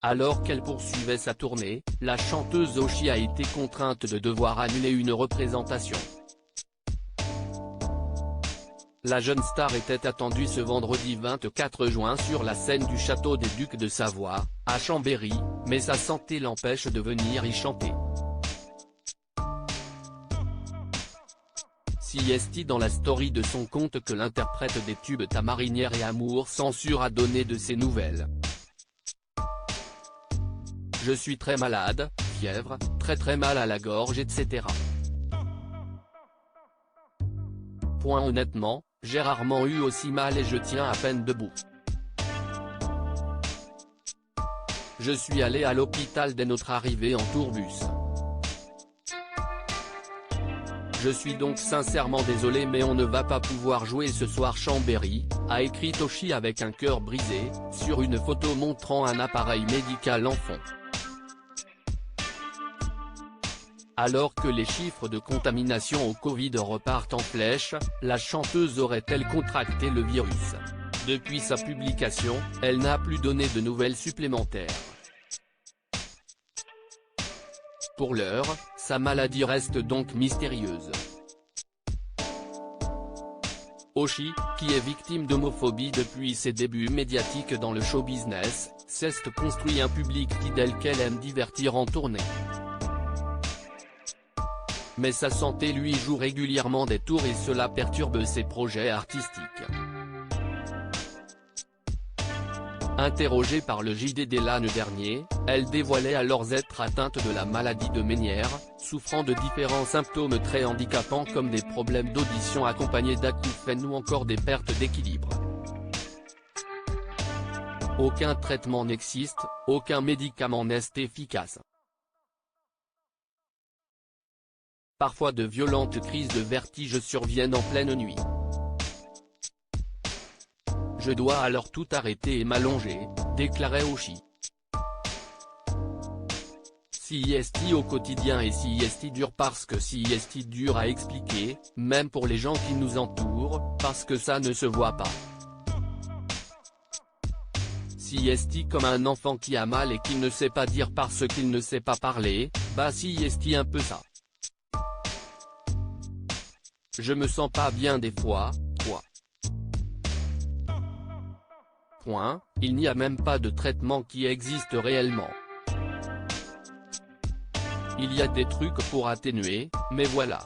Alors qu'elle poursuivait sa tournée, la chanteuse Oshi a été contrainte de devoir annuler une représentation. La jeune star était attendue ce vendredi 24 juin sur la scène du château des Ducs de Savoie, à Chambéry, mais sa santé l'empêche de venir y chanter. CST dans la story de son compte que l'interprète des tubes Ta marinière et Amour censure a donné de ses nouvelles. Je suis très malade, fièvre, très mal à la gorge etc. Honnêtement, j'ai rarement eu aussi mal et je tiens à peine debout. Je suis allé à l'hôpital dès notre arrivée en tourbus. Je suis donc sincèrement désolé mais on ne va pas pouvoir jouer ce soir Chambéry, a écrit Oshi avec un cœur brisé, sur une photo montrant un appareil médical en fond. Alors que les chiffres de contamination au Covid repartent en flèche, la chanteuse aurait-elle contracté le virus? Depuis sa publication, elle n'a plus donné de nouvelles supplémentaires. Pour l'heure, sa maladie reste donc mystérieuse. Oshi, qui est victime d'homophobie depuis ses débuts médiatiques dans le show business, s'est construit un public fidèle qu'elle aime divertir en tournée. Mais sa santé lui joue régulièrement des tours et cela perturbe ses projets artistiques. Interrogée par le JDD l'année dernière, elle dévoilait alors être atteinte de la maladie de Ménière, souffrant de différents symptômes très handicapants comme des problèmes d'audition accompagnés d'acouphènes ou encore des pertes d'équilibre. Aucun traitement n'existe, aucun médicament n'est efficace. Parfois de violentes crises de vertige surviennent en pleine nuit. Je dois alors tout arrêter et m'allonger, déclarait Oshi. CST au quotidien et CST dur parce que CST dur à expliquer, même pour les gens qui nous entourent, parce que ça ne se voit pas. CST comme un enfant qui a mal et qui ne sait pas dire parce qu'il ne sait pas parler, bah CST un peu ça. Je me sens pas bien des fois, quoi. Il n'y a même pas de traitement qui existe réellement. Il y a des trucs pour atténuer, mais voilà.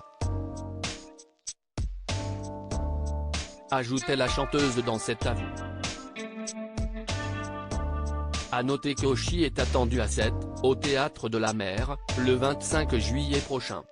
Ajoutait la chanteuse dans cet aveu. À noter qu'Oshi est attendu à 7, au Théâtre de la Mer, le 25 juillet prochain.